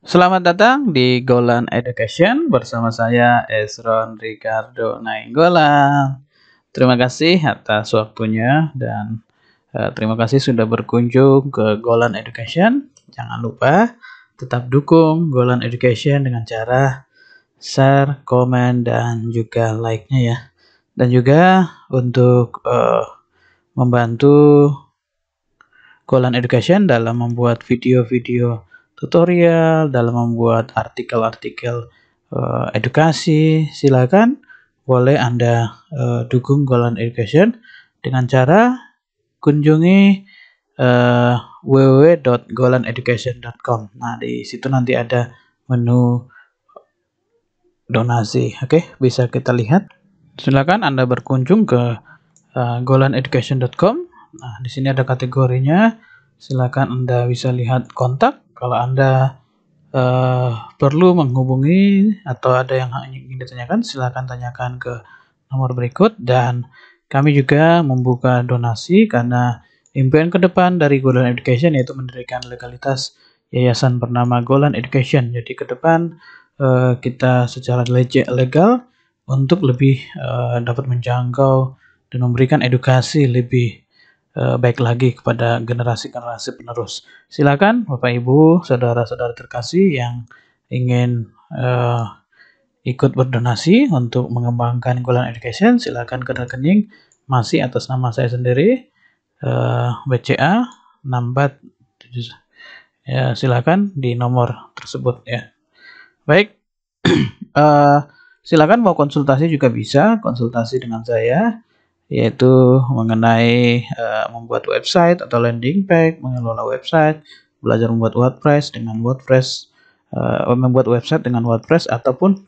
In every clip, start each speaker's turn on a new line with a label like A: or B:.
A: Selamat datang di Golan Education bersama saya Esron Ricardo Nainggolan. Terima kasih atas waktunya dan terima kasih sudah berkunjung ke Golan Education. Jangan lupa tetap dukung Golan Education dengan cara share, komen, dan juga like-nya ya. Dan juga untuk membantu Golan Education dalam membuat video-video tutorial, dalam membuat artikel-artikel edukasi, silakan boleh Anda dukung Golan Education dengan cara kunjungi www.golaneducation.com. Nah, di situ nanti ada menu donasi. Oke, bisa kita lihat. Silakan Anda berkunjung ke golaneducation.com. Nah, di sini ada kategorinya. Silakan Anda bisa lihat kontak. Kalau Anda perlu menghubungi atau ada yang ingin ditanyakan, silakan tanyakan ke nomor berikut. Dan kami juga membuka donasi karena impian ke depan dari Golan Education yaitu mendirikan legalitas yayasan bernama Golan Education. Jadi ke depan kita secara legal untuk lebih dapat menjangkau dan memberikan edukasi lebih baik lagi kepada generasi-generasi penerus. Silakan Bapak Ibu, saudara-saudara terkasih yang ingin ikut berdonasi untuk mengembangkan Golan Education, silakan ke rekening masih atas nama saya sendiri, BCA 64. Ya, silakan di nomor tersebut ya. Baik, silakan mau konsultasi juga bisa, konsultasi dengan saya, yaitu mengenai membuat website atau landing page, mengelola website, belajar membuat WordPress dengan WordPress, membuat website dengan WordPress ataupun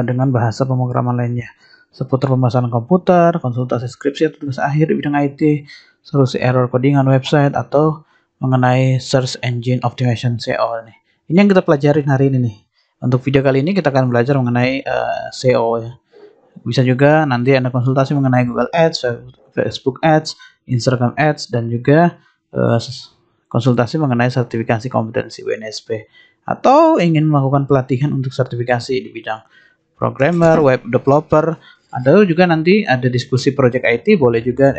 A: dengan bahasa pemrograman lainnya, seputar pemasaran komputer, konsultasi skripsi atau tugas akhir di bidang IT, solusi error codingan website, atau mengenai search engine optimization SEO nih. Ini yang kita pelajarin hari ini nih. Untuk video kali ini kita akan belajar mengenai SEO ya. Bisa juga nanti Anda konsultasi mengenai Google Ads, Facebook Ads, Instagram Ads, dan juga konsultasi mengenai sertifikasi kompetensi WNSP, atau ingin melakukan pelatihan untuk sertifikasi di bidang programmer, web developer. Ada juga nanti ada diskusi project IT, boleh juga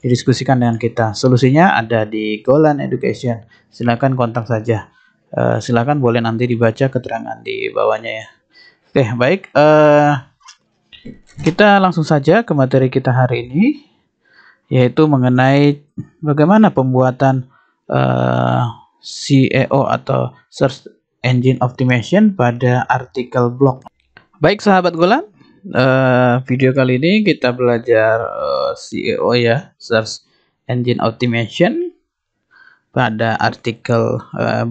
A: didiskusikan dengan kita. Solusinya ada di Golan Education. Silakan kontak saja. Silakan boleh nanti dibaca keterangan di bawahnya ya. Oke, baik. Kita langsung saja ke materi kita hari ini, yaitu mengenai bagaimana pembuatan SEO atau Search Engine Optimization pada artikel blog. Baik sahabat Golan, video kali ini kita belajar SEO ya, Search Engine Optimization pada artikel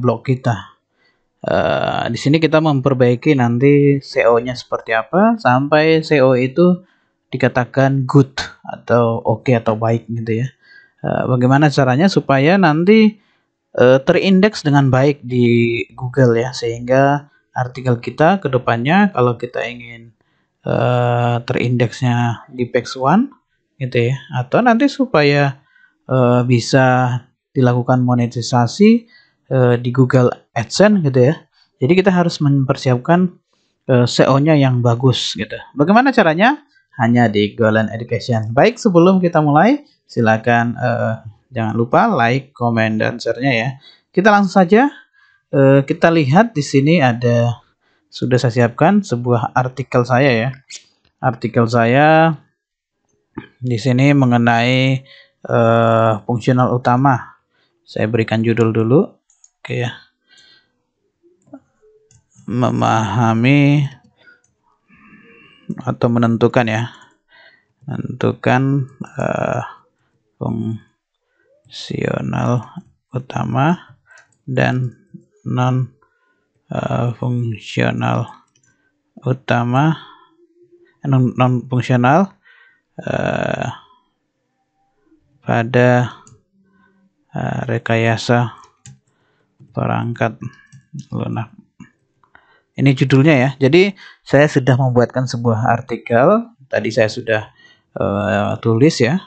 A: blog kita. Di sini kita memperbaiki nanti SEO-nya seperti apa sampai SEO itu dikatakan good atau oke atau baik gitu ya. Bagaimana caranya supaya nanti terindeks dengan baik di Google ya, sehingga artikel kita ke depannya kalau kita ingin terindeksnya di page 1 gitu ya, atau nanti supaya bisa dilakukan monetisasi di Google AdSense gitu ya. Jadi kita harus mempersiapkan SEO-nya yang bagus gitu. Bagaimana caranya? Hanya di Golan Education. Baik, sebelum kita mulai, silakan jangan lupa like, komen, dan share-nya ya. Kita langsung saja. Kita lihat di sini ada sudah saya siapkan sebuah artikel saya ya. Artikel saya di sini mengenai fungsional utama. Saya berikan judul dulu. Oke ya. Memahami atau menentukan ya. Menentukan fungsional utama dan non fungsional utama, non fungsional pada rekayasa perangkat lunak. Ini judulnya ya. Jadi saya sudah membuatkan sebuah artikel. Tadi saya sudah tulis ya,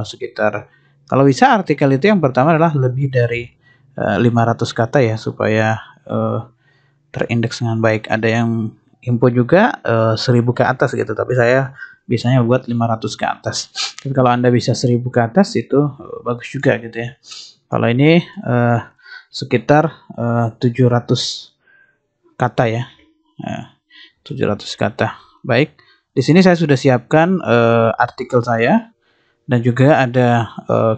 A: sekitar, kalau bisa artikel itu yang pertama adalah lebih dari 500 kata ya, supaya terindeks dengan baik. Ada yang info juga 1000 ke atas gitu, tapi saya biasanya buat 500 ke atas. Tapi kalau Anda bisa 1000 ke atas itu bagus juga gitu ya. Kalau ini sekitar 700 kata ya. 700 kata. Baik. Di sini saya sudah siapkan artikel saya dan juga ada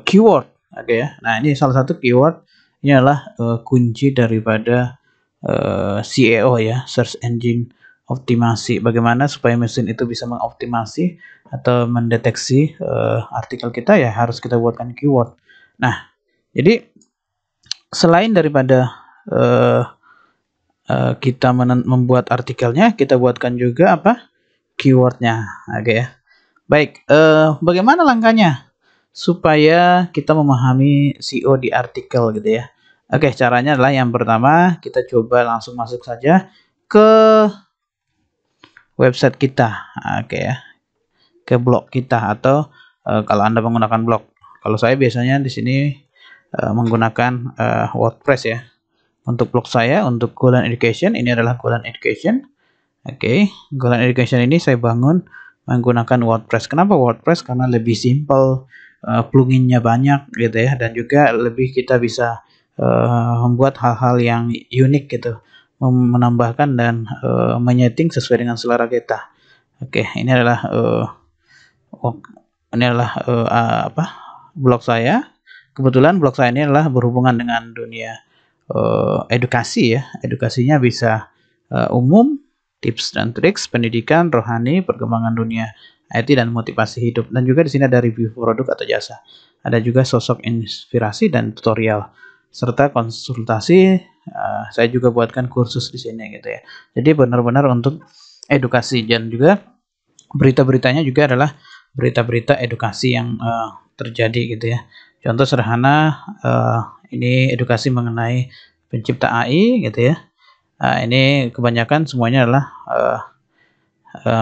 A: keyword. Oke ya. Nah, ini salah satu keyword, ini adalah kunci daripada SEO ya, search engine optimasi. Bagaimana supaya mesin itu bisa mengoptimasi atau mendeteksi artikel kita, ya harus kita buatkan keyword. Nah, jadi selain daripada kita membuat artikelnya, kita buatkan juga apa? Keywordnya. Oke ya. Baik, bagaimana langkahnya supaya kita memahami SEO di artikel gitu ya. Oke, caranya adalah yang pertama kita coba langsung masuk saja ke website kita. Oke ya, ke blog kita, atau kalau Anda menggunakan blog. Kalau saya biasanya di sini menggunakan WordPress ya. Untuk blog saya, untuk Golan Education, ini adalah Golan Education. Oke, Golan Education ini saya bangun menggunakan WordPress. Kenapa WordPress? Karena lebih simple, pluginnya banyak gitu ya, dan juga lebih kita bisa membuat hal-hal yang unik gitu, menambahkan dan menyeting sesuai dengan selera kita. Oke, ini adalah apa? Blog saya. Kebetulan blog saya ini adalah berhubungan dengan dunia edukasi ya. Edukasinya bisa umum, tips dan triks, pendidikan, rohani, perkembangan dunia IT dan motivasi hidup. Dan juga di sini ada review produk atau jasa. Ada juga sosok inspirasi dan tutorial serta konsultasi. Saya juga buatkan kursus di sini gitu ya. Jadi benar-benar untuk edukasi, dan juga berita-beritanya juga adalah berita-berita edukasi yang terjadi gitu ya. Contoh sederhana, ini edukasi mengenai pencipta AI gitu ya. Ini kebanyakan semuanya adalah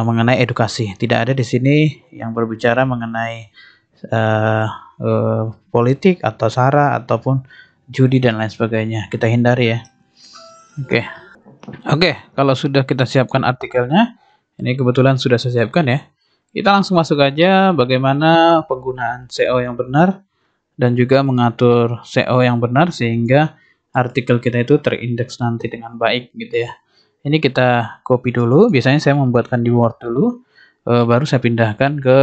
A: mengenai edukasi. Tidak ada di sini yang berbicara mengenai politik atau sara ataupun judi dan lain sebagainya. Kita hindari ya. Oke, kalau sudah kita siapkan artikelnya, ini kebetulan sudah saya siapkan ya. Kita langsung masuk aja bagaimana penggunaan SEO yang benar dan juga mengatur SEO yang benar sehingga artikel kita itu terindeks nanti dengan baik gitu ya. Ini kita copy dulu. Biasanya saya membuatkan di Word dulu, baru saya pindahkan ke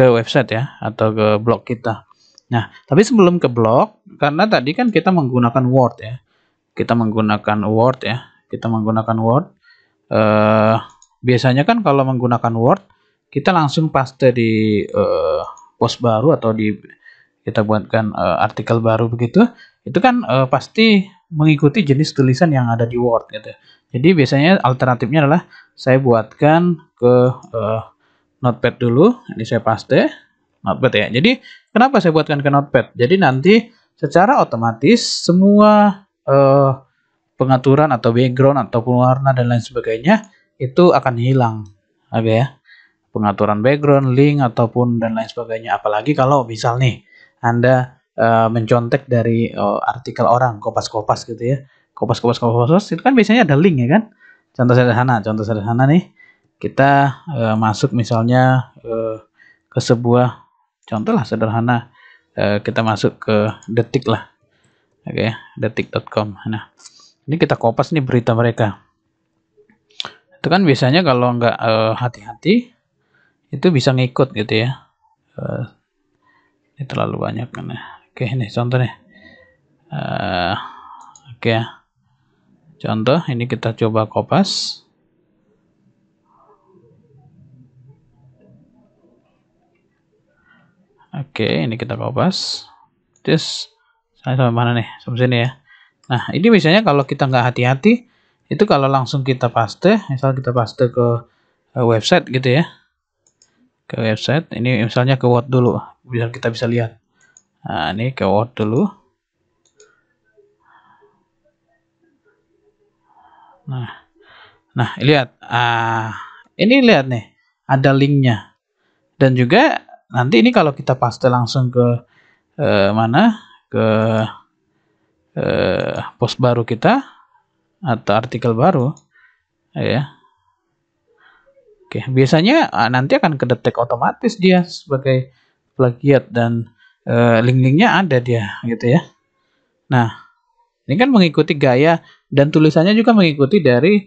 A: website ya, atau ke blog kita. Nah, tapi sebelum ke blog, karena tadi kan kita menggunakan Word ya. Kita menggunakan Word ya. Kita menggunakan Word. Biasanya kan kalau menggunakan Word, kita langsung paste di post baru atau kita buatkan artikel baru begitu. Itu kan pasti mengikuti jenis tulisan yang ada di Word gitu. Jadi biasanya alternatifnya adalah saya buatkan ke Notepad dulu. Ini saya paste Notepad ya. Jadi kenapa saya buatkan ke Notepad? Jadi nanti secara otomatis semua pengaturan atau background ataupun warna dan lain sebagainya itu akan hilang. Oke ya. Pengaturan background, link ataupun dan lain sebagainya. Apalagi kalau misal nih Anda mencontek dari artikel orang, kopas-kopas gitu ya. Kopas-kopas itu kan biasanya ada link ya kan? Contoh sederhana nih. Kita masuk misalnya ke sebuah contoh lah sederhana, kita masuk ke Detik lah. Oke, detik.com. Nah, ini kita kopas nih berita mereka. Itu kan biasanya kalau nggak hati-hati itu bisa ngikut gitu ya. Ini terlalu banyak kan ya. Oke, ini contoh nih. Oke ya. Contoh ini kita coba kopas. Oke, ini kita kopas. Terus saya sampai mana nih? Sampai sini ya. Nah, ini biasanya kalau kita nggak hati-hati, itu kalau langsung kita paste, misal kita paste ke website gitu ya. Ke website, ini misalnya ke Word dulu, biar kita bisa lihat. Nah, ini ke Word dulu. Nah, lihat. Ini lihat nih, ada linknya. Dan juga nanti ini kalau kita paste langsung ke mana, ke post baru kita atau artikel baru, ya. Oke, biasanya nanti akan kedetek otomatis dia sebagai plagiat dan link-linknya ada dia, gitu ya. Nah, ini kan mengikuti gaya dan tulisannya juga mengikuti dari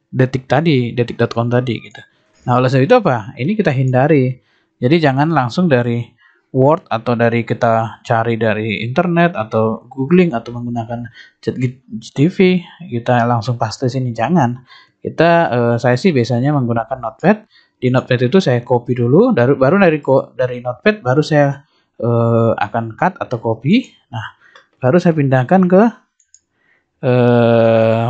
A: detik.com tadi, gitu. Nah, oleh sebab itu apa? Ini kita hindari. Jadi jangan langsung dari Word atau dari kita cari dari internet atau googling atau menggunakan ChatGPT kita langsung paste sini, jangan. Saya sih biasanya menggunakan Notepad. Di Notepad itu saya copy dulu, baru dari Notepad baru saya akan cut atau copy. Nah, baru saya pindahkan ke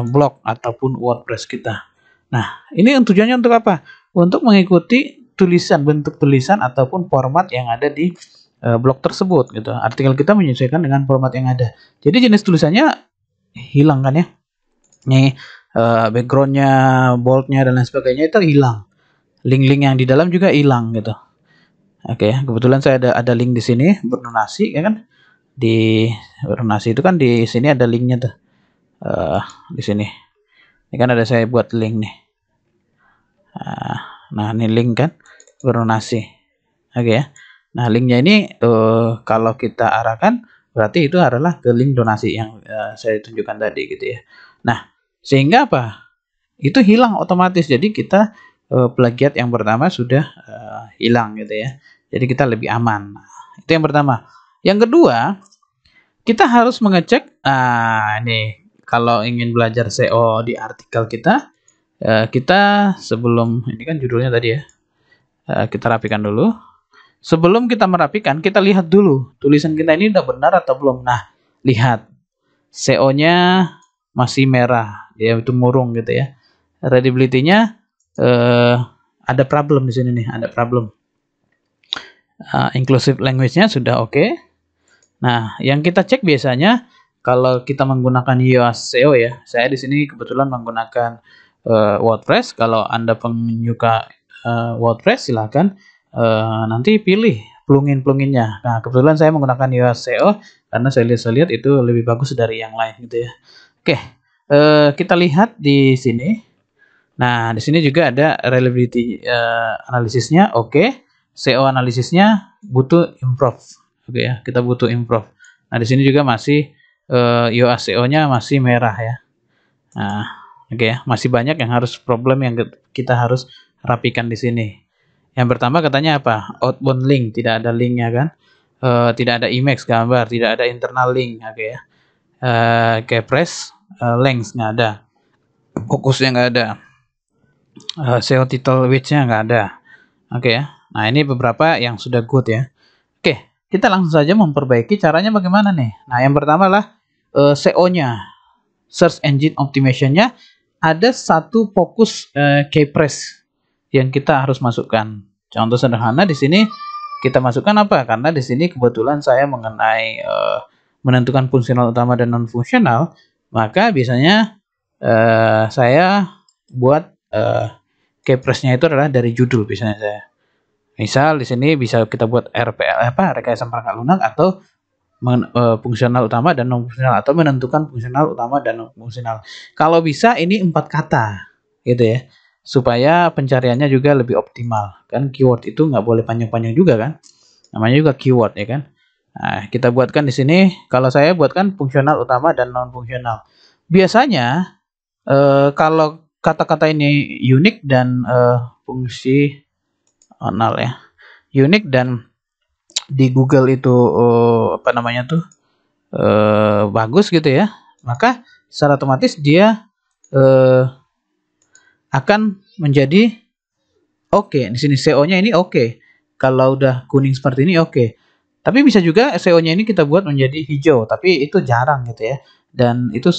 A: blog ataupun WordPress kita. Nah, ini tujuannya untuk apa? Untuk mengikuti bentuk tulisan ataupun format yang ada di blog tersebut, gitu. Artikel kita menyesuaikan dengan format yang ada. Jadi jenis tulisannya hilang kan ya? Nih backgroundnya, boldnya dan lain sebagainya itu hilang. Link-link yang di dalam juga hilang, gitu. Oke, kebetulan saya ada link di sini bernonasi, ya kan? Di bernonasi itu kan di sini ada linknya tuh. Di sini. Ini kan ada saya buat link nih. Nah, ini link kan berdonasi. Oke ya. Nah, linknya ini kalau kita arahkan berarti itu adalah ke link donasi yang saya tunjukkan tadi, gitu ya. Nah, sehingga apa? Itu hilang otomatis. Jadi kita plagiat yang pertama sudah hilang, gitu ya. Jadi kita lebih aman. Nah, itu yang pertama. Yang kedua, kita harus mengecek. Ini kalau ingin belajar SEO di artikel kita, kita sebelum ini kan judulnya tadi ya, kita rapikan dulu. Sebelum kita merapikan, kita lihat dulu tulisan kita ini udah benar atau belum. Nah, lihat SEO-nya masih merah, yaitu murung, gitu ya. Readability-nya ada problem di sini nih, ada problem. Inclusive language-nya sudah oke. Nah, yang kita cek biasanya kalau kita menggunakan Yoast SEO ya. Saya di sini kebetulan menggunakan WordPress. Kalau Anda penyuka WordPress, silahkan nanti pilih plugin-pluginnya. Nah, kebetulan saya menggunakan Yoast SEO karena saya lihat itu lebih bagus dari yang lain, gitu ya. Oke, kita lihat di sini. Nah, di sini juga ada reliability analisisnya, oke. SEO analisisnya butuh improve, oke ya. Kita butuh improve. Nah, di sini juga masih Yoast SEO-nya masih merah ya. Nah, oke ya, masih banyak yang harus problem yang kita harus rapikan di sini. Yang pertama katanya apa? Outbound link, tidak ada linknya kan? Tidak ada image gambar, tidak ada internal link, oke ya. Keypress links nggak ada, fokusnya nggak ada, SEO title width-nya nggak ada, oke ya. Nah, ini beberapa yang sudah good ya. Oke, kita langsung saja memperbaiki. Caranya bagaimana nih? Nah, yang pertama lah SEO-nya, Search Engine Optimization-nya ada satu fokus keypress yang kita harus masukkan. Contoh sederhana di sini kita masukkan apa? Karena di sini kebetulan saya mengenai menentukan fungsional utama dan non fungsional, maka biasanya saya buat keypress-nya itu adalah dari judul biasanya saya. Misal di sini bisa kita buat RPL rekayasa perangkat lunak atau fungsional utama dan non fungsional atau menentukan fungsional utama dan non fungsional. Kalau bisa ini 4 kata, gitu ya, supaya pencariannya juga lebih optimal. Kan keyword itu nggak boleh panjang-panjang juga kan, namanya juga keyword ya kan. Nah, kita buatkan di sini. Kalau saya buatkan fungsional utama dan non fungsional. Biasanya kalau kata-kata ini unik dan fungsional ya, unik dan di Google itu apa namanya tuh bagus gitu ya, maka secara otomatis dia akan menjadi oke. Di sini SEO-nya ini oke. Kalau udah kuning seperti ini oke. Tapi bisa juga SEO-nya ini kita buat menjadi hijau, tapi itu jarang gitu ya. Dan itu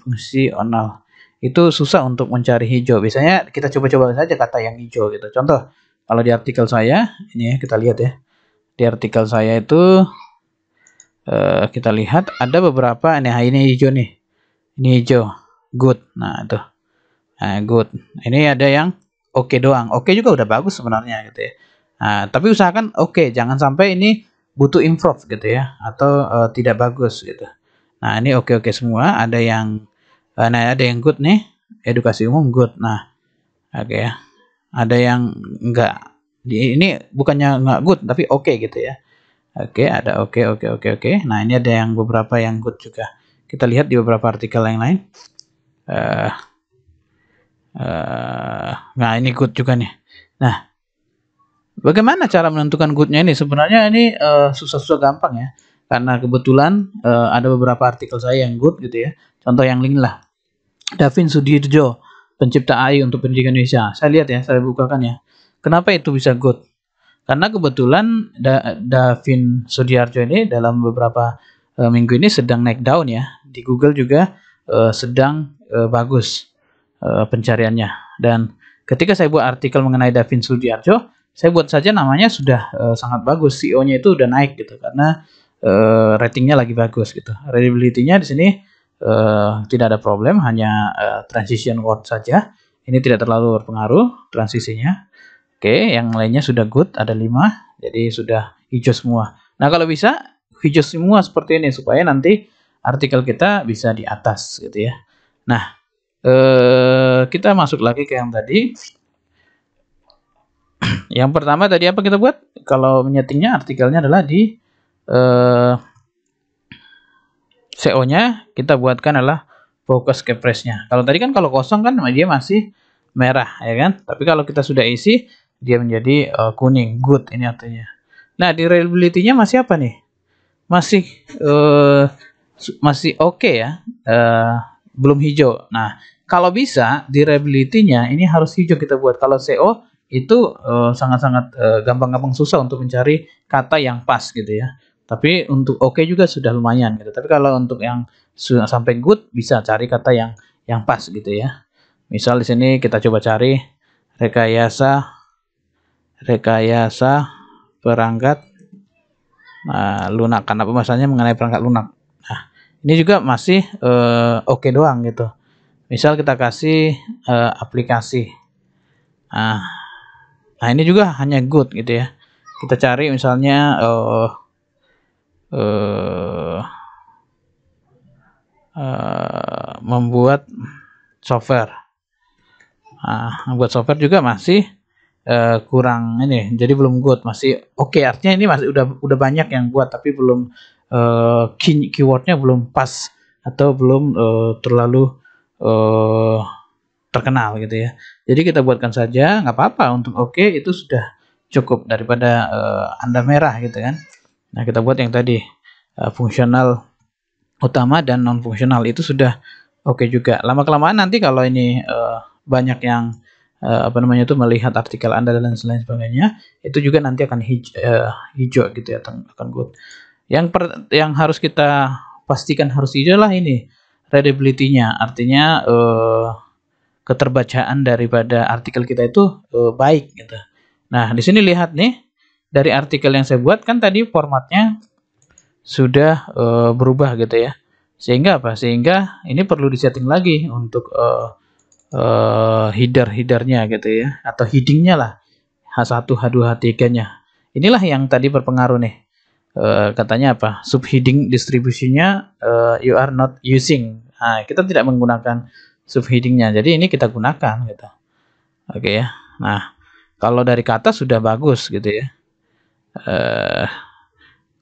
A: fungsional. Itu susah untuk mencari hijau. Biasanya kita coba-coba saja kata yang hijau gitu. Contoh, kalau di artikel saya, ini ya kita lihat ya. Di artikel saya itu kita lihat ada beberapa, ini hijau nih. Ini hijau, good. Nah, itu. Nah, good. Ini ada yang oke doang. Oke juga udah bagus sebenarnya gitu ya. Nah, tapi usahakan oke, jangan sampai ini butuh improve gitu ya, atau tidak bagus gitu. Nah, ini oke-oke semua, ada yang good nih, edukasi umum good. Nah, oke ya. Ada yang enggak. Ini bukannya enggak good, tapi oke gitu ya. Oke, ada oke, oke, oke, oke. Nah, ini ada yang beberapa yang good juga. Kita lihat di beberapa artikel yang lain. Eh, nah, ini good juga nih. Nah, bagaimana cara menentukan goodnya ini? Sebenarnya ini susah-susah gampang ya. Karena kebetulan ada beberapa artikel saya yang good gitu ya. Contoh yang link lah. Davin Sudirjo, pencipta AI untuk pendidikan Indonesia. Saya lihat ya, saya bukakan ya. Kenapa itu bisa good? Karena kebetulan Davin Sudiarjo ini dalam beberapa minggu ini sedang naik daun ya. Di Google juga sedang bagus pencariannya. Dan ketika saya buat artikel mengenai Davin Sudiarjo, saya buat saja namanya sudah sangat bagus. CEO-nya itu udah naik gitu karena ratingnya lagi bagus gitu. Readability-nya di sini tidak ada problem, hanya transition word saja. Ini tidak terlalu berpengaruh transisinya. Oke, yang lainnya sudah good, ada 5, jadi sudah hijau semua. Nah, kalau bisa hijau semua seperti ini supaya nanti artikel kita bisa di atas gitu ya. Nah, kita masuk lagi ke yang tadi. Yang pertama tadi apa kita buat? Kalau menyetingnya artikelnya adalah di SEO-nya kita buatkan adalah fokus keyphrase-nya. Kalau tadi kan kalau kosong kan dia masih merah ya kan. Tapi kalau kita sudah isi dia menjadi kuning, good ini artinya. Nah, di reliability-nya masih apa nih? Masih oke ya. Belum hijau. Nah, kalau bisa di reliability-nya ini harus hijau kita buat. Kalau SEO itu sangat-sangat gampang-gampang susah untuk mencari kata yang pas gitu ya. Tapi untuk oke juga sudah lumayan gitu. Tapi kalau untuk yang sudah sampai good bisa cari kata yang pas gitu ya. Misal di sini kita coba cari rekayasa perangkat lunak, karena pembahasannya mengenai perangkat lunak. Nah, ini juga masih oke doang gitu. Misal kita kasih aplikasi. Nah, ini juga hanya good gitu ya. Kita cari misalnya membuat software. Membuat software juga masih kurang ini, jadi belum good, masih oke. Artinya ini masih udah banyak yang buat, tapi belum keywordnya belum pas atau belum terlalu terkenal gitu ya. Jadi kita buatkan saja, nggak apa-apa. Untuk oke itu sudah cukup daripada Anda merah gitu kan. Nah, kita buat yang tadi fungsional utama dan non fungsional itu sudah oke juga. Lama kelamaan nanti kalau ini banyak yang melihat artikel Anda dan lain sebagainya, itu juga nanti akan hijau gitu ya, akan good. Yang harus kita pastikan harus hijau lah ini readability-nya, artinya keterbacaan daripada artikel kita itu baik gitu. Nah, di sini lihat nih dari artikel yang saya buat kan tadi formatnya sudah berubah gitu ya. Sehingga apa? Sehingga ini perlu disetting lagi untuk header-headernya gitu ya, atau headingnya lah, H1, H2, H3-nya. Inilah yang tadi berpengaruh nih. Katanya apa? Subheading distribusinya you are not using. Nah, kita tidak menggunakan subheadingnya, jadi ini kita gunakan gitu. Oke ya. Nah, kalau dari kata sudah bagus gitu ya.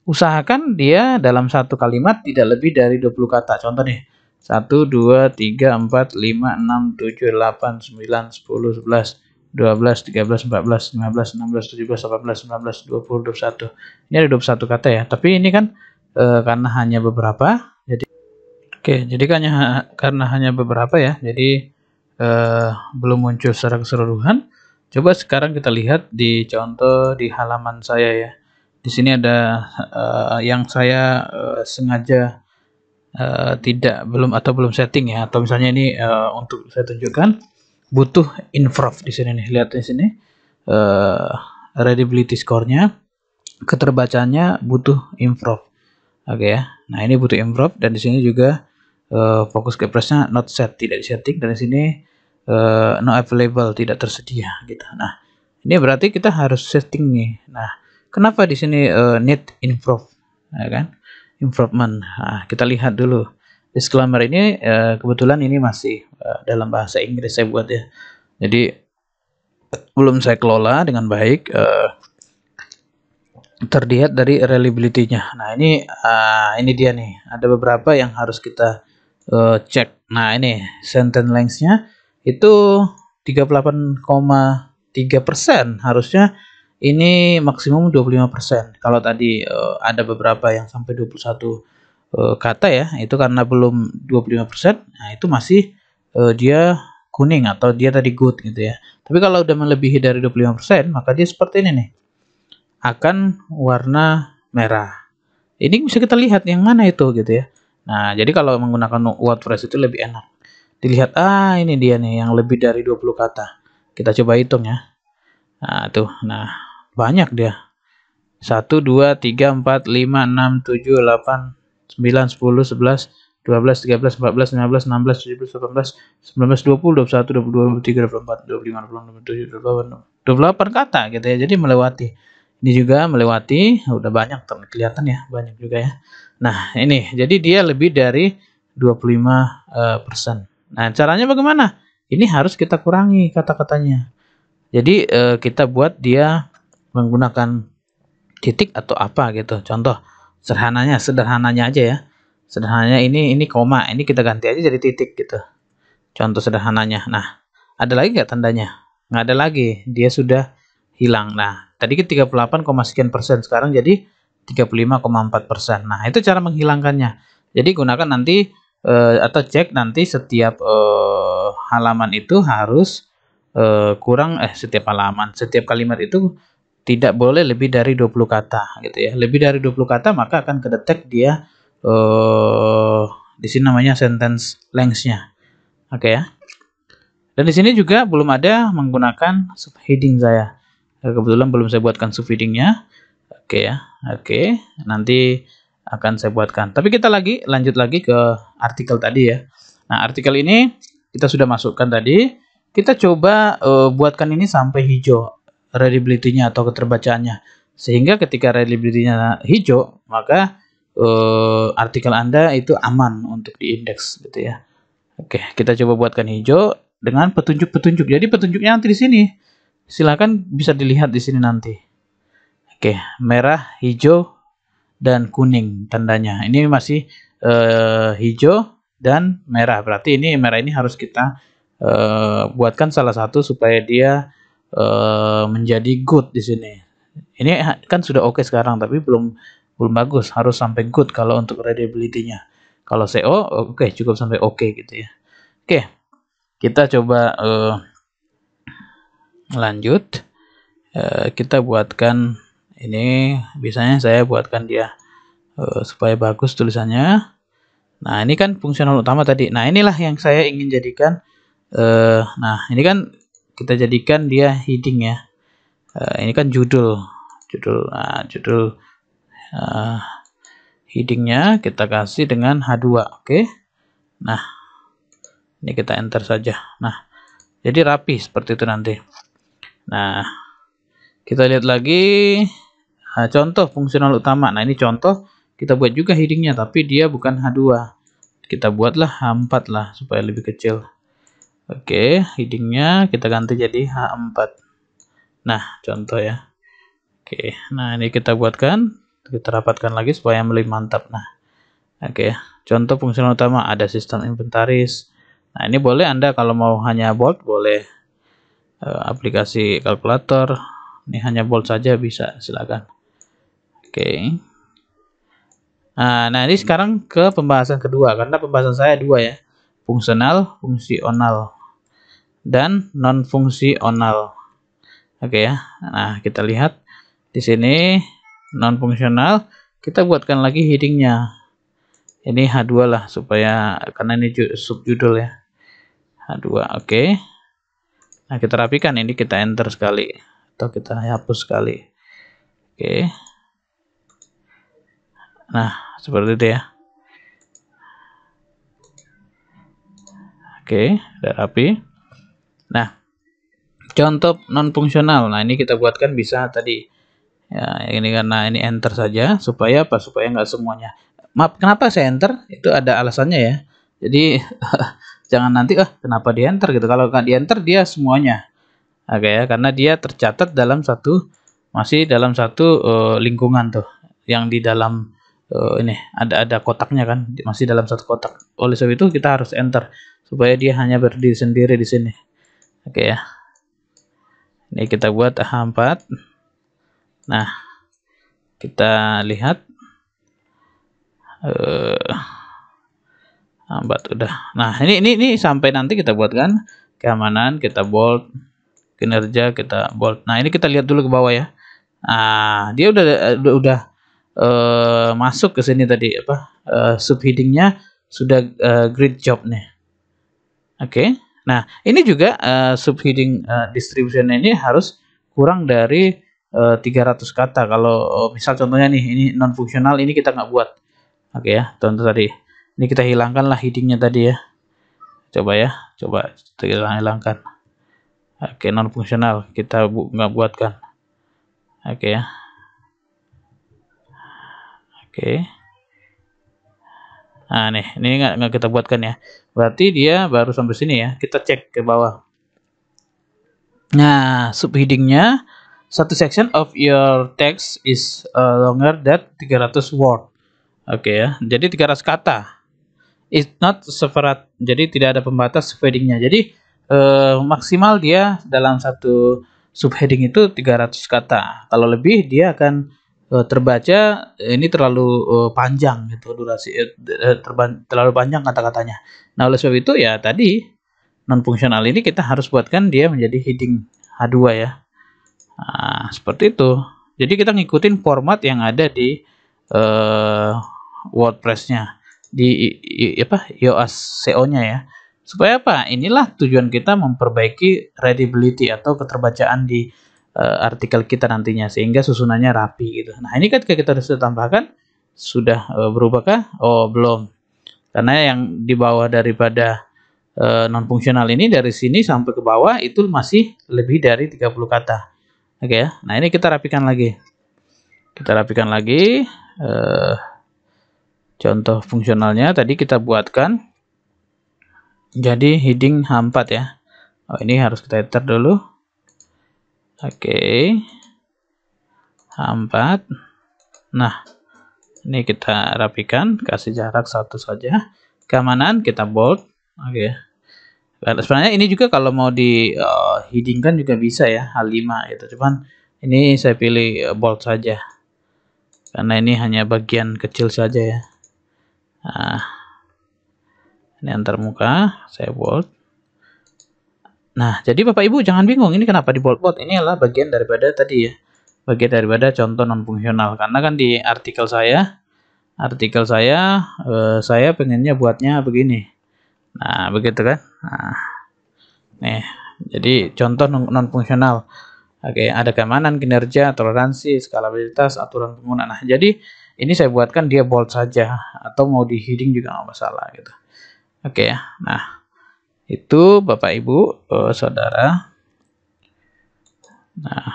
A: Usahakan dia dalam satu kalimat tidak lebih dari 20 kata. Contoh nih, 1, 2, 3, 4, 5, 6, 7, 8, 9, 10, 11, 12, 13, 14, 15, 16, 17, 18, 19, 20, 21. Ini ada 21 kata ya. Tapi ini kan karena hanya beberapa. Jadi karena hanya beberapa ya. Jadi belum muncul secara keseluruhan. Coba sekarang kita lihat di contoh di halaman saya ya. Di sini ada yang saya sengaja belum setting ya, atau misalnya ini untuk saya tunjukkan butuh improve di sini nih. Lihat di sini readability score-nya, keterbacaannya butuh improve. Oke ya. Nah, ini butuh improve, dan di sini juga fokus keyphrase-nya not set, tidak disetting, dan di sini no available, tidak tersedia gitu. Nah, Ini berarti kita harus setting nih. Nah, kenapa di sini need improve, ya kan? Improvement. Nah, kita lihat dulu. Disclaimer ini kebetulan ini masih dalam bahasa Inggris saya buat ya. Jadi belum saya kelola dengan baik. Terlihat dari reliability-nya. Nah, ini dia nih. Ada beberapa yang harus kita cek. Nah, ini sentence length-nya itu 38,3%. Harusnya ini maksimum 25%. Kalau tadi ada beberapa yang sampai 21 kata ya, itu karena belum 25%. Nah, itu masih dia kuning atau dia tadi good gitu ya. Tapi kalau udah melebihi dari 25%, maka dia seperti ini nih, akan warna merah. Ini bisa kita lihat yang mana itu gitu ya. Nah, jadi kalau menggunakan WordPress itu lebih enak. Dilihat, ini dia nih yang lebih dari 20 kata. Kita coba hitung ya. Nah, tuh. Nah, banyak dia. 1, 2, 3, 4, 5, 6, 7, 8, 9, 10, 11, 12, 13, 14, 15, 16, 17, 18, 19, 20, 21, 22, 23, 24, 25, 26, 27, 28, 28 kata gitu ya. Jadi melewati. Ini juga melewati, udah banyak kelihatan ya, banyak juga ya. Nah, ini jadi dia lebih dari 25%. Nah, caranya bagaimana? Ini harus kita kurangi kata-katanya. Jadi kita buat dia menggunakan titik atau apa gitu. Contoh sederhananya aja ya. Sederhananya ini koma, ini kita ganti aja jadi titik gitu. Contoh sederhananya. Nah, ada lagi nggak tandanya? Nggak ada lagi, dia sudah hilang. Nah, tadi ke 38, sekian persen, sekarang jadi 35,4%. Nah, itu cara menghilangkannya. Jadi gunakan nanti atau cek nanti setiap halaman itu harus setiap halaman, setiap kalimat itu tidak boleh lebih dari 20 kata gitu ya. Lebih dari 20 kata maka akan kedetek dia di sini namanya sentence length-nya. Oke ya. Dan di sini juga belum ada menggunakan subheading saya. Kebetulan belum saya buatkan subheadingnya. Oke ya. Oke, nanti akan saya buatkan. Tapi kita lanjut lagi ke artikel tadi ya. Nah, artikel ini kita sudah masukkan tadi. Kita coba buatkan ini sampai hijau readability-nya atau keterbacaannya. Sehingga ketika readability-nya hijau, maka artikel Anda itu aman untuk diindeks gitu ya. Oke, kita coba buatkan hijau dengan petunjuk-petunjuk. Jadi petunjuknya nanti di sini. Silakan bisa dilihat di sini nanti. Oke, merah, hijau, dan kuning tandanya. Ini masih hijau dan merah. Berarti ini merah ini harus kita buatkan salah satu supaya dia menjadi good di sini. Ini kan sudah oke sekarang, tapi belum bagus. Harus sampai good kalau untuk readability-nya. Kalau SEO oke, cukup sampai oke gitu ya. Oke, kita coba lanjut. Kita buatkan ini, biasanya saya buatkan dia supaya bagus tulisannya. Nah, ini kan fungsional utama tadi. Nah, inilah yang saya ingin jadikan. Nah, ini kan kita jadikan dia heading ya. Ini kan judul. Nah, judul headingnya kita kasih dengan H2. Oke. Nah, ini kita enter saja. Nah, jadi rapi seperti itu nanti. Nah, kita lihat lagi contoh fungsional utama. Nah, ini contoh kita buat juga headingnya, tapi dia bukan H2. Kita buatlah H4 lah supaya lebih kecil. Oke, headingnya kita ganti jadi H4. Nah, contoh ya. Oke, nah ini kita buatkan, kita rapatkan lagi supaya lebih mantap. Nah, oke, contoh fungsional utama ada sistem inventaris. Nah, ini boleh Anda kalau mau hanya bold, boleh aplikasi kalkulator. Ini hanya bold saja bisa, silakan. Oke. Nah, ini sekarang ke pembahasan kedua, karena pembahasan saya dua ya. Fungsional, fungsional, dan non fungsional. Oke ya. Nah, kita lihat di sini non fungsional, kita buatkan lagi headingnya. Ini H2 lah supaya, karena ini subjudul ya. H2. Oke. Nah, kita rapikan, ini kita enter sekali atau kita hapus sekali. Oke. Nah, seperti itu ya. Oke, udah rapi. Nah, Contoh non fungsional. Nah, ini kita buatkan bisa tadi. Ya, ini karena ini enter saja supaya apa? Supaya nggak semuanya. Maaf, kenapa saya enter? Itu ada alasannya ya. Jadi jangan nanti kenapa di enter gitu. Kalau nggak di enter dia semuanya. Oke ya, karena dia tercatat dalam masih dalam satu lingkungan tuh. Yang di dalam ini ada kotaknya kan, masih dalam satu kotak. Oleh sebab itu kita harus enter supaya dia hanya berdiri sendiri di sini. Oke ya. Ini kita buat H4. Nah, kita lihat H4 udah. Nah, ini sampai nanti kita buatkan keamanan, kita bold, kinerja kita bold. Nah, ini kita lihat dulu ke bawah ya. Nah, dia udah masuk ke sini tadi apa? Subheadingnya sudah great job nih. Oke. Nah, ini juga subheading distribution ini harus kurang dari 300 kata. Kalau misal contohnya nih, ini non fungsional, ini kita nggak buat. Oke ya, contoh tadi. Ini kita hilangkanlah headingnya tadi ya. Coba ya, coba kita hilangkan. Oke, non fungsional kita nggak buatkan. Oke ya. Oke. Nah nih, ini nggak kita buatkan ya. Berarti dia baru sampai sini ya. Kita cek ke bawah. Nah, subheadingnya satu section of your text is longer than 300 word. Oke ya. Jadi 300 kata. It's not separate. Jadi tidak ada pembatas subheadingnya. Jadi maksimal dia dalam satu subheading itu 300 kata. Kalau lebih dia akan terbaca ini terlalu panjang gitu durasi terlalu panjang kata-katanya. Nah, oleh sebab itu ya tadi non fungsional ini kita harus buatkan dia menjadi heading H2 ya. Nah, seperti itu. Jadi kita ngikutin format yang ada di WordPress-nya di yoast SEO-nya ya. Supaya apa? Inilah tujuan kita memperbaiki readability atau keterbacaan di artikel kita nantinya sehingga susunannya rapi gitu. Nah, ini kan kita sudah tambahkan sudah berubahkah? Oh, belum. Karena yang di bawah daripada non fungsional ini dari sini sampai ke bawah itu masih lebih dari 30 kata. Oke ya. Nah, ini kita rapikan lagi. Kita rapikan lagi contoh fungsionalnya tadi kita buatkan jadi heading H4 ya. Oh, ini harus kita enter dulu. Oke. H4. Nah, ini kita rapikan, kasih jarak 1 saja. Keamanan kita bold. Oke. Sebenarnya ini juga kalau mau di headingkan juga bisa ya, H5 gitu. Cuman ini saya pilih bold saja. Karena ini hanya bagian kecil saja ya. Nah, ini antar muka, saya bold. Nah, jadi Bapak Ibu jangan bingung ini kenapa di bold. Ini adalah bagian daripada tadi ya. Bagian daripada contoh non fungsional. Karena kan di artikel saya pengennya buatnya begini. Nah, begitu kan? Nah, nih, jadi contoh non fungsional. Oke, ada keamanan, kinerja, toleransi, skalabilitas, aturan pengguna. Nah, jadi ini saya buatkan dia bold saja atau mau di heading juga nggak masalah gitu. Oke ya. Nah, itu Bapak Ibu, Saudara. Nah,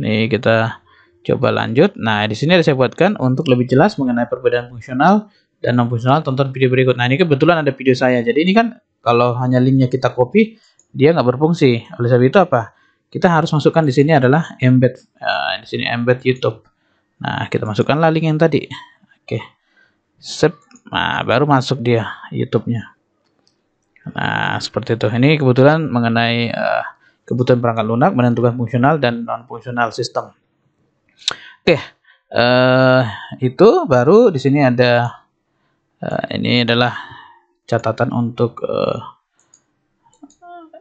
A: ini kita coba lanjut. Nah, di sini saya buatkan untuk lebih jelas mengenai perbedaan fungsional dan non fungsional, tonton video berikut. Nah, ini kebetulan ada video saya. Jadi ini kan kalau hanya linknya kita copy, dia nggak berfungsi. Oleh sebab itu apa? Kita harus masukkan di sini adalah embed. Di sini embed YouTube. Nah, kita masukkanlah link yang tadi. Oke. Sip. Nah, baru masuk dia YouTube-nya. Nah, seperti itu. Ini kebetulan mengenai kebutuhan perangkat lunak, menentukan fungsional dan non fungsional sistem. Oke, itu baru di sini ada ini adalah catatan untuk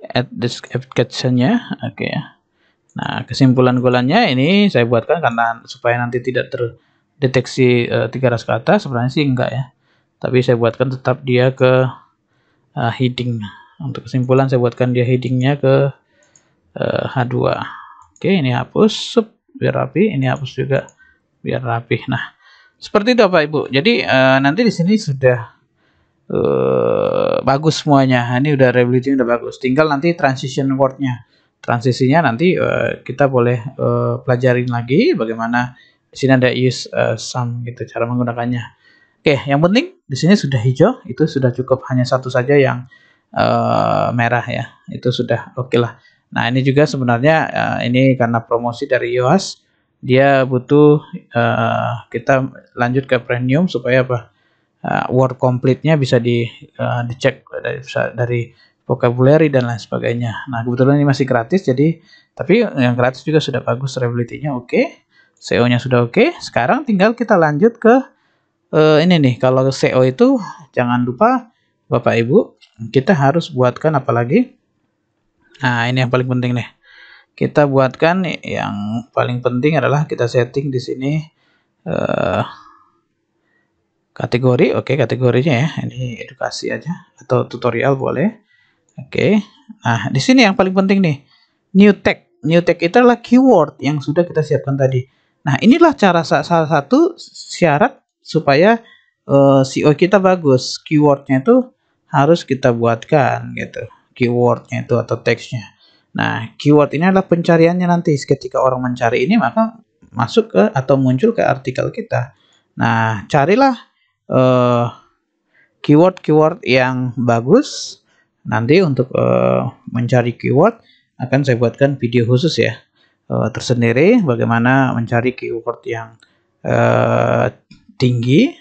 A: add description-nya. Oke ya. Nah, kesimpulan golannya ini saya buatkan karena supaya nanti tidak terdeteksi 300 kata, sebenarnya sih enggak ya. Tapi saya buatkan tetap dia ke heading. Untuk kesimpulan saya buatkan dia headingnya ke H2. Oke, ini hapus biar rapi, ini hapus juga biar rapi. Nah, seperti itu Bapak Ibu. Jadi nanti di sini sudah bagus semuanya. Ini udah readability udah bagus. Tinggal nanti transition word-nya. transisinya nanti kita boleh pelajarin lagi bagaimana di sini ada use sum gitu cara menggunakannya. Oke, yang penting di sini sudah hijau, itu sudah cukup, hanya satu saja yang merah ya, itu sudah oke lah. Nah ini juga sebenarnya ini karena promosi dari Yoast, dia butuh kita lanjut ke premium supaya apa? Word complete-nya bisa dicek dari vocabulary dan lain sebagainya. Nah kebetulan ini masih gratis, jadi tapi yang gratis juga sudah bagus, reliability-nya oke, SEO-nya sudah oke. Sekarang tinggal kita lanjut ke ini nih, kalau SEO itu jangan lupa Bapak Ibu, kita harus buatkan apa lagi? Nah ini yang paling penting nih. Kita buatkan yang paling penting adalah kita setting di sini kategori. Oke, kategorinya ya ini edukasi aja atau tutorial boleh. Oke, nah di sini yang paling penting nih, new tag itu adalah keyword yang sudah kita siapkan tadi. Nah inilah cara salah satu syarat supaya SEO kita bagus, keywordnya itu harus kita buatkan gitu, keywordnya itu atau teksnya. Nah keyword ini adalah pencariannya, nanti ketika orang mencari ini maka masuk ke atau muncul ke artikel kita. Nah carilah keyword-keyword yang bagus. Nanti untuk mencari keyword akan saya buatkan video khusus ya, tersendiri bagaimana mencari keyword yang tinggi.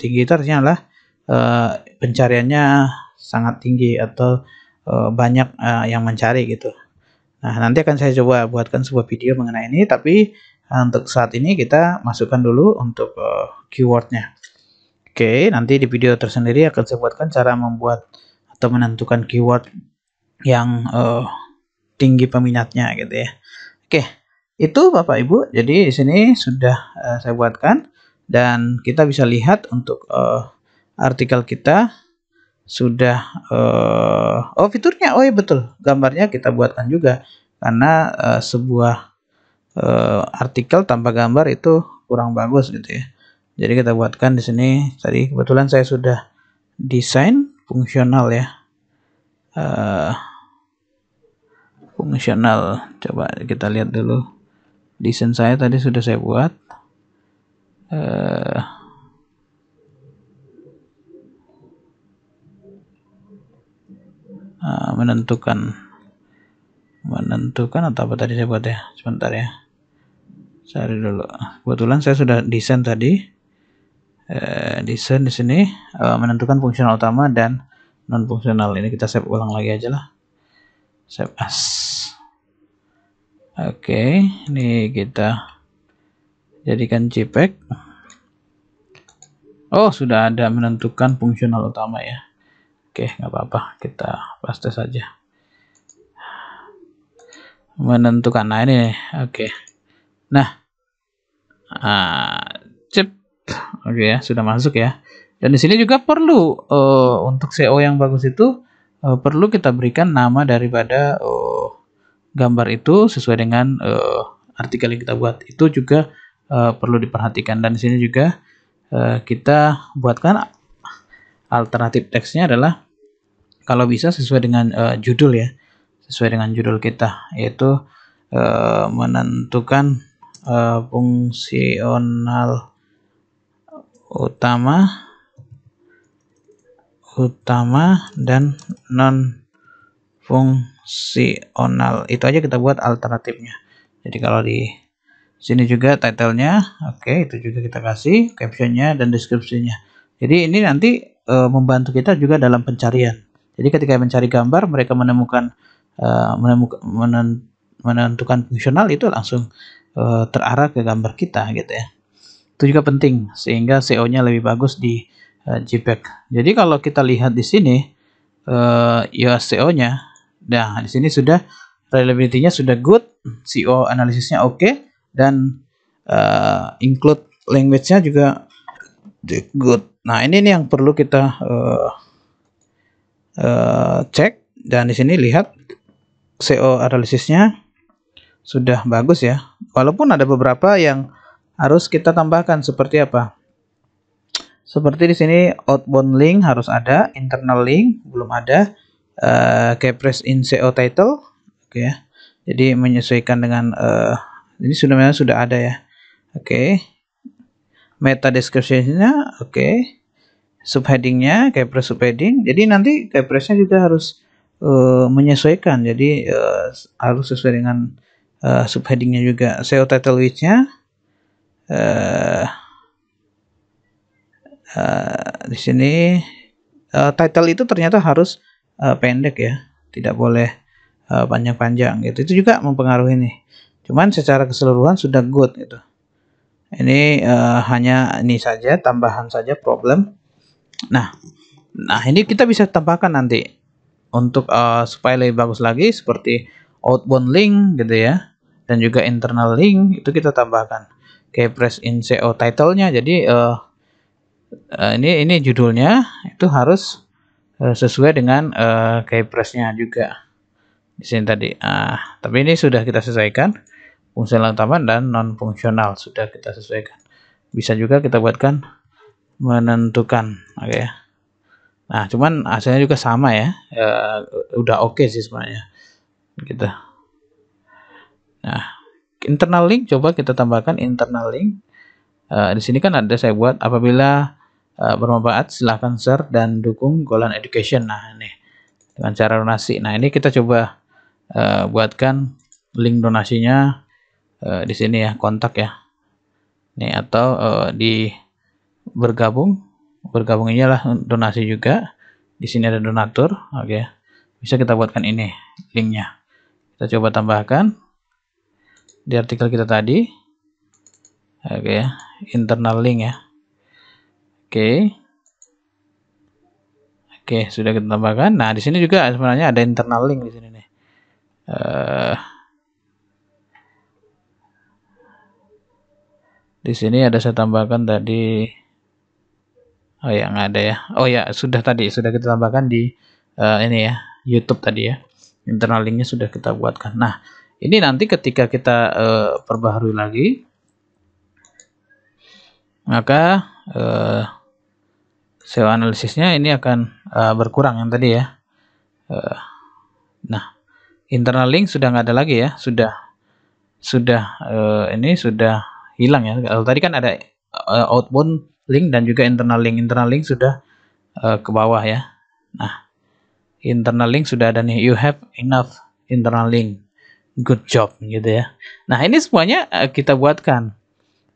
A: Tinggi itu artinya adalah pencariannya sangat tinggi atau banyak yang mencari gitu. Nah nanti akan saya coba buatkan sebuah video mengenai ini, tapi untuk saat ini kita masukkan dulu untuk keywordnya. Oke, nanti di video tersendiri akan saya buatkan cara membuat atau menentukan keyword yang tinggi peminatnya gitu ya. Oke, itu Bapak Ibu. Jadi di sini sudah saya buatkan dan kita bisa lihat untuk artikel kita sudah oh fiturnya, oh iya betul, gambarnya kita buatkan juga karena sebuah artikel tanpa gambar itu kurang bagus gitu ya. Jadi kita buatkan di sini. Tadi kebetulan saya sudah desain fungsional ya, fungsional. Coba kita lihat dulu desain saya tadi sudah saya buat. Menentukan atau apa tadi saya buat ya, sebentar ya, cari dulu. Kebetulan saya sudah desain tadi, desain di sini menentukan fungsional utama dan non fungsional. Ini kita save ulang lagi aja lah, save as. Oke, ini kita jadikan JPEG. Oh sudah ada menentukan fungsional utama ya. Oke, nggak apa-apa, kita paste saja menentukan. Nah ini oke. Nah cep, oke ya, sudah masuk ya. Dan di sini juga perlu untuk SEO yang bagus itu perlu kita berikan nama daripada gambar itu sesuai dengan artikel yang kita buat. Itu juga perlu diperhatikan. Dan di sini juga kita buatkan alternatif teksnya adalah kalau bisa sesuai dengan judul ya, sesuai dengan judul kita, yaitu menentukan fungsional utama dan non fungsional. Itu aja kita buat alternatifnya. Jadi kalau di sini juga title-nya, oke, itu juga kita kasih caption-nya dan deskripsinya. Jadi ini nanti membantu kita juga dalam pencarian. Jadi ketika mencari gambar, mereka menentukan fungsional, itu langsung terarah ke gambar kita gitu ya. Itu juga penting sehingga SEO-nya lebih bagus di JPEG. Jadi kalau kita lihat di sini ya SEO-nya, nah di sini sudah reliability-nya sudah good, SEO analisisnya oke, dan include language-nya juga good. Nah ini yang perlu kita cek. Dan di sini lihat SEO analisisnya sudah bagus ya. Walaupun ada beberapa yang harus kita tambahkan, seperti apa? Seperti di sini outbound link harus ada, internal link belum ada, keyphrase in SEO title, oke ya. Jadi menyesuaikan dengan ini sudah ada ya. Oke. Meta description-nya oke. Subheading-nya keypress subheading. Jadi nanti keypress-nya juga harus menyesuaikan. Jadi harus sesuai dengan subheading-nya juga. SEO title width-nya di sini title itu ternyata harus pendek ya, tidak boleh panjang-panjang gitu. Itu juga mempengaruhi nih. Cuman secara keseluruhan sudah good gitu. Ini hanya ini saja, tambahan saja problem. Nah ini kita bisa tambahkan nanti untuk supaya lebih bagus lagi seperti outbound link gitu ya, dan juga internal link itu kita tambahkan. Keypress in SEO title-nya. Jadi ini judulnya itu harus sesuai dengan keypress-nya juga di sini tadi. Tapi ini sudah kita sesuaikan. Fungsional utama dan non fungsional sudah kita sesuaikan. Bisa juga kita buatkan menentukan, oke ya. Nah, cuman hasilnya juga sama ya. Udah oke sih sebenarnya. Gitu. Nah, internal link coba kita tambahkan internal link. Di sini kan ada saya buat apabila bermanfaat silahkan share dan dukung Golan Education. Nah, ini dengan cara donasi. Nah, ini kita coba buatkan link donasinya di sini ya, kontak ya. Nih atau di bergabung inilah donasi juga. Di sini ada donatur, oke. Bisa kita buatkan ini linknya. Kita coba tambahkan di artikel kita tadi. Oke, internal link ya. Oke, sudah kita tambahkan. Nah, di sini juga sebenarnya ada internal link di sini nih. Di sini ada saya tambahkan tadi. Oh ya, nggak ada ya. Oh ya, sudah kita tambahkan di ini ya, YouTube tadi ya. Internal linknya sudah kita buatkan. Nah, ini nanti ketika kita perbaharui lagi, maka SEO analisisnya ini akan berkurang yang tadi ya. Nah, internal link sudah nggak ada lagi ya, ini sudah hilang ya. Kalau tadi kan ada outbound link dan juga internal link. Internal link sudah ke bawah ya. Nah, internal link sudah ada nih. You have enough internal link. Good job gitu ya. Nah, ini semuanya kita buatkan.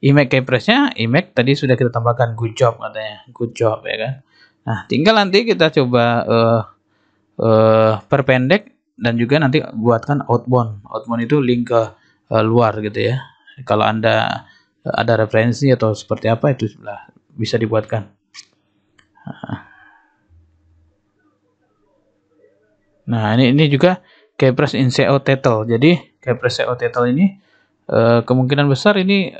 A: Image keypress-nya, image tadi sudah kita tambahkan good job katanya. Good job ya kan. Nah, tinggal nanti kita coba perpendek dan juga nanti buatkan outbound. Outbound itu link ke luar gitu ya. Kalau Anda ada referensi atau seperti apa itu bisa dibuatkan. Nah, ini juga keypress in SEO title. Jadi keypress SEO title ini kemungkinan besar ini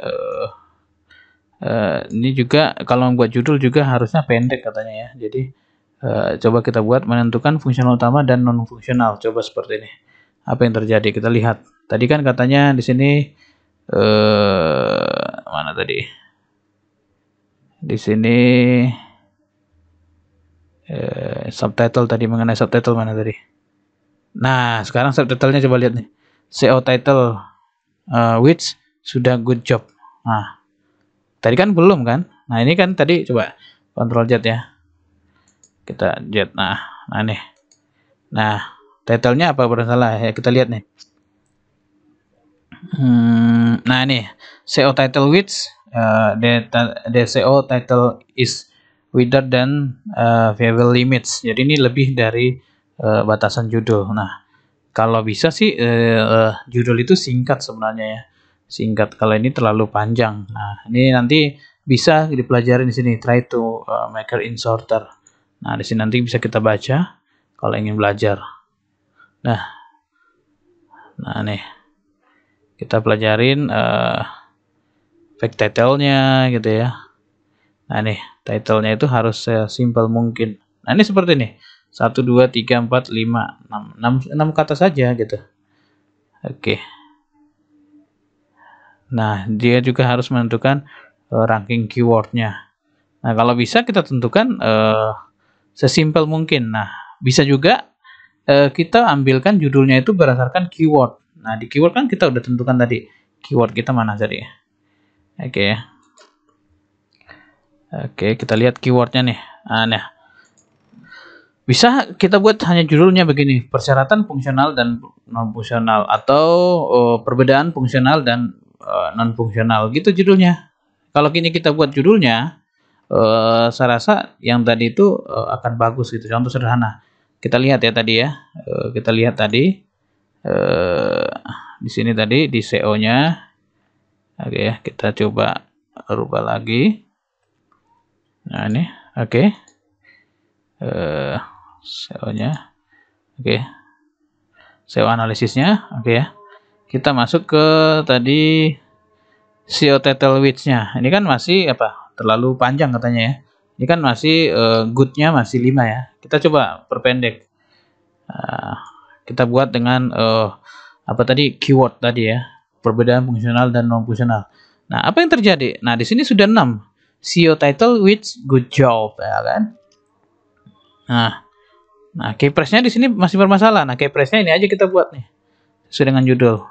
A: juga kalau membuat judul juga harusnya pendek katanya ya. Jadi coba kita buat menentukan fungsional utama dan non fungsional. Coba seperti ini. Apa yang terjadi? Kita lihat. Tadi kan katanya di sini mana tadi? Di sini subtitle tadi, mengenai subtitle mana tadi? Nah, sekarang subtitlenya coba lihat nih. SEO title which sudah good job. Nah, tadi kan belum kan? Nah, ini kan tadi coba Ctrl Z ya. Kita Z. Nah nih. Nah, titlenya apa bersalah ya, kita lihat nih. Nah, ini SEO title which the SEO title is wider than viable limits. Jadi ini lebih dari batasan judul. Nah, kalau bisa sih judul itu singkat sebenarnya ya. Singkat. Kalau ini terlalu panjang. Nah, ini nanti bisa dipelajari di sini. Try to make in shorter. Nah, di sini nanti bisa kita baca kalau ingin belajar. Nah nih kita pelajarin fake title-nya gitu ya. Nah, nih title-nya itu harus sesimpel mungkin. Nah, ini seperti ini. 1 2 3 4 5 6 kata saja gitu. Oke. Nah, dia juga harus menentukan ranking keywordnya. Nah, kalau bisa kita tentukan sesimpel mungkin. Nah, bisa juga kita ambilkan judulnya itu berdasarkan keyword. Nah, di keyword kan kita udah tentukan tadi. Keyword kita mana tadi? Oke. Oke, kita lihat keywordnya nih. Nah, bisa kita buat hanya judulnya begini, persyaratan fungsional dan non fungsional, atau perbedaan fungsional dan non fungsional gitu judulnya. Kalau gini kita buat judulnya, saya rasa yang tadi itu akan bagus gitu. Contoh sederhana, kita lihat ya tadi ya, kita lihat tadi di sini tadi di SEO-nya. Oke ya, kita coba rubah lagi. Nah ini, oke. SEO-nya, oke. SEO analisisnya, oke ya. Kita masuk ke tadi SEO title width-nya. Ini kan masih apa? Terlalu panjang katanya ya. Ini kan masih good-nya masih 5 ya. Kita coba perpendek. Kita buat dengan apa tadi? Keyword tadi ya. Perbedaan fungsional dan non fungsional. Nah, apa yang terjadi? Nah, di sini sudah 6. SEO title width good job ya kan. Nah, keypress-nya di sini masih bermasalah. Nah, keypress-nya ini aja kita buat nih. Sesuai dengan judul.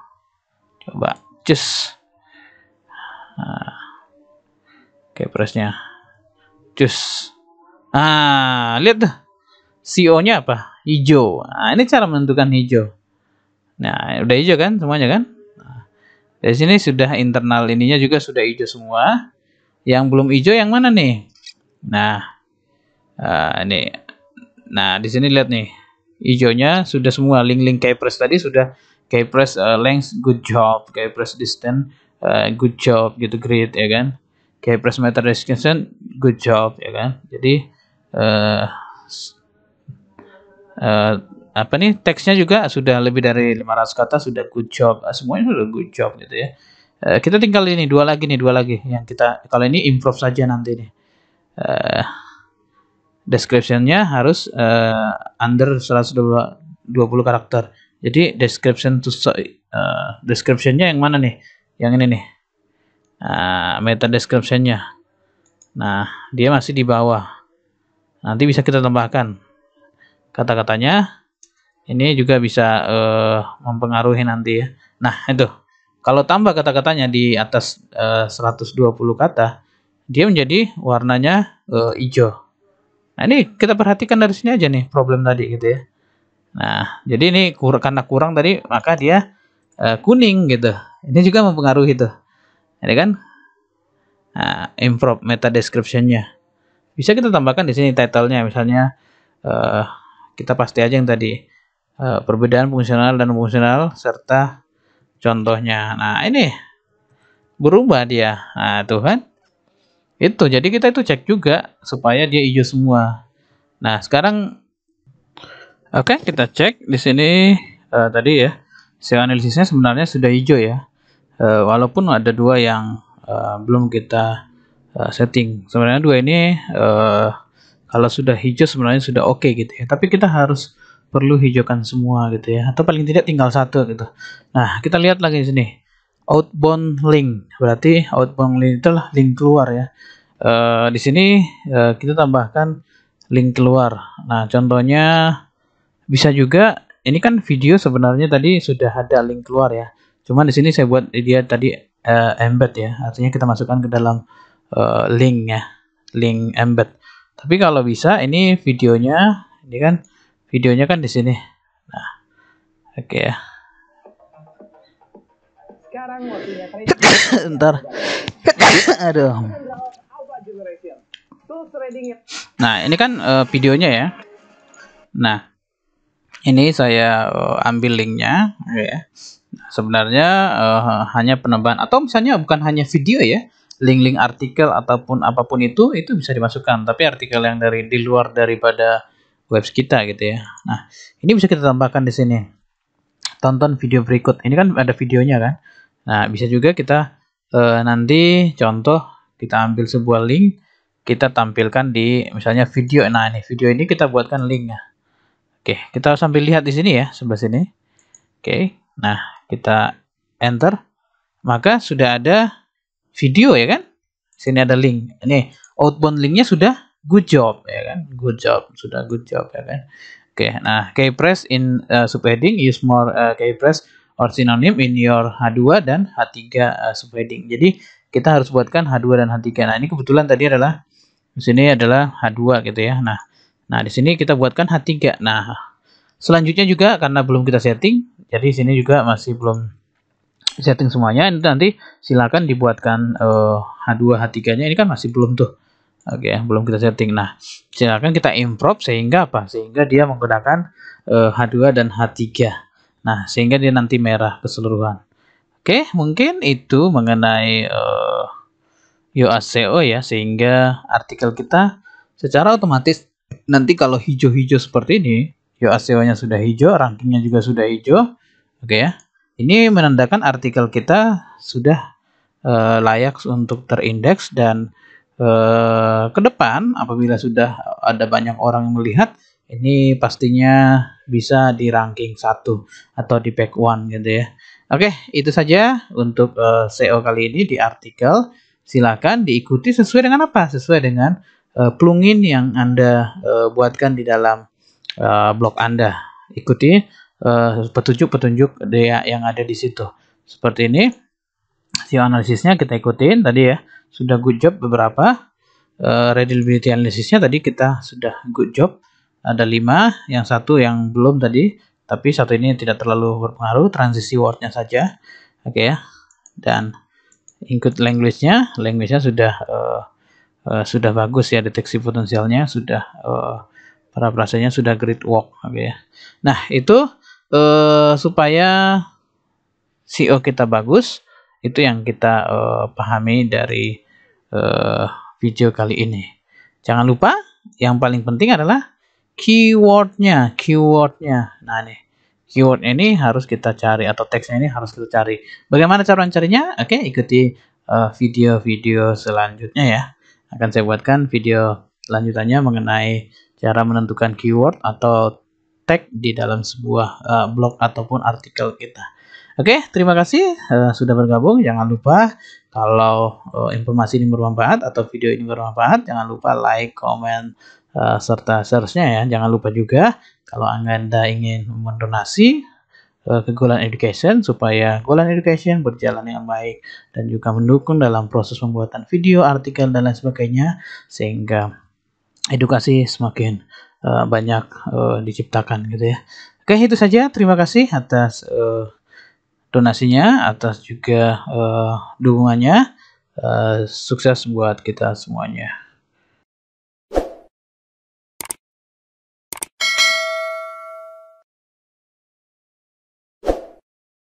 A: Coba cus. Nah, keypress-nya cus. Lihat tuh. SEO-nya apa? Hijau. Nah, ini cara menentukan hijau. Nah, udah hijau kan semuanya kan? Nah, dari sini sudah internal ininya juga sudah hijau semua. Yang belum hijau yang mana nih? Nah, ini. Nah, di sini lihat nih. Hijaunya sudah semua. Link-link keypress tadi sudah keypress length good job, keypress distance good job gitu, great ya kan. Keypress meta description good job ya kan. Jadi apa nih, teksnya juga sudah lebih dari 500 kata, sudah good job. Semuanya sudah good job gitu ya. Kita tinggal ini dua lagi yang kita, kalau ini improve saja nanti nih. Description-nya harus under 120 karakter. Jadi description-nya yang mana nih? Yang ini nih. Meta description-nya. Nah, dia masih di bawah. Nanti bisa kita tambahkan kata-katanya. Ini juga bisa mempengaruhi nanti ya. Nah, itu. Kalau tambah kata-katanya di atas 120 kata, dia menjadi warnanya hijau. Nah, ini kita perhatikan dari sini aja nih problem tadi gitu ya. Nah, jadi ini karena kurang tadi, maka dia kuning gitu. Ini juga mempengaruhi tuh. Ini kan improve meta description-nya. Bisa kita tambahkan di sini title-nya, misalnya kita pasti aja yang tadi perbedaan fungsional dan fungsional serta contohnya. Nah, ini berubah dia. Nah, tuh kan. Itu, jadi kita itu cek juga supaya dia hijau semua. Nah, sekarang oke, kita cek di sini tadi ya. SEO analisisnya sebenarnya sudah hijau ya. Walaupun ada dua yang belum kita setting. Sebenarnya dua ini kalau sudah hijau sebenarnya sudah oke gitu ya. Tapi kita harus perlu hijaukan semua gitu ya. Atau paling tidak tinggal satu gitu. Nah, kita lihat lagi di sini. Outbound link. Berarti outbound link itulah link keluar ya. Di sini kita tambahkan link keluar. Nah, contohnya bisa juga, ini kan video sebenarnya tadi sudah ada link keluar ya. Cuman di sini saya buat dia tadi embed ya. Artinya kita masukkan ke dalam link ya, link embed. Tapi kalau bisa ini videonya, ini kan videonya kan di sini. Nah, oke ya. Sekarang ntar. Aduh. Nah, ini kan videonya ya. Nah, ini saya ambil linknya ya. Sebenarnya hanya penambahan, atau misalnya bukan hanya video ya, link-link artikel ataupun apapun itu bisa dimasukkan, tapi artikel yang di luar daripada webs kita gitu ya. Nah, ini bisa kita tambahkan di sini. Tonton video berikut. Ini kan ada videonya kan. Nah, bisa juga kita nanti contoh, kita ambil sebuah link, kita tampilkan di misalnya video. Nah, ini video ini kita buatkan linknya. Oke, kita sambil lihat di sini ya, sebelah sini. Oke, nah kita enter, maka sudah ada video ya kan. Sini ada link. Ini outbound linknya sudah good job ya kan, good job, sudah good job ya kan. Oke, nah keypress in subheading, use more keypress or synonym in your H2 dan H3 subheading. Jadi kita harus buatkan H2 dan H3. Nah, ini kebetulan tadi adalah di sini adalah H2 gitu ya. Nah di sini kita buatkan H3. Nah, selanjutnya juga karena belum kita setting, jadi sini juga masih belum setting semuanya. Ini nanti silakan dibuatkan H2 H3-nya, ini kan masih belum tuh. Oke ya, belum kita setting. Nah, silakan kita improve sehingga apa? Sehingga dia menggunakan H2 dan H3. Nah, sehingga dia nanti merah keseluruhan. Oke, mungkin itu mengenai Yoast SEO ya, sehingga artikel kita secara otomatis nanti kalau hijau-hijau seperti ini, Yoast SEO-nya sudah hijau, rankingnya juga sudah hijau. Oke ya. Ini menandakan artikel kita sudah layak untuk terindeks, dan ke depan apabila sudah ada banyak orang yang melihat, ini pastinya bisa di ranking 1 atau di page 1 gitu ya. Oke, itu saja untuk SEO kali ini di artikel. Silakan diikuti sesuai dengan apa? Sesuai dengan plugin yang Anda buatkan di dalam blog Anda. Ikuti petunjuk-petunjuk yang ada di situ. Seperti ini. SEO analisisnya kita ikutin tadi ya. Sudah good job beberapa. Readability analisisnya tadi kita sudah good job. Ada 5, yang satu yang belum tadi. Tapi satu ini tidak terlalu berpengaruh, transisi wordnya saja. Oke ya. Dan include language-nya sudah bagus ya, deteksi potensialnya sudah, parafrasenya sudah great work. Oke ya. Nah, itu supaya SEO kita bagus, itu yang kita pahami dari video kali ini. Jangan lupa yang paling penting adalah keywordnya. Nah nih, keyword ini harus kita cari, atau teksnya ini harus kita cari. Bagaimana cara mencarinya? Oke, ikuti video-video selanjutnya ya. Akan saya buatkan video lanjutannya mengenai cara menentukan keyword atau tag di dalam sebuah blog ataupun artikel kita. Oke, terima kasih sudah bergabung. Jangan lupa kalau informasi ini bermanfaat atau video ini bermanfaat, jangan lupa like, comment, serta share-nya ya. Jangan lupa juga kalau Anda ingin mendonasi ke Golan Education supaya Golan Education berjalan dengan baik dan juga mendukung dalam proses pembuatan video, artikel, dan lain sebagainya, sehingga edukasi semakin banyak diciptakan gitu ya. Oke, itu saja. Terima kasih atas donasinya, atas juga dukungannya. Sukses buat kita semuanya.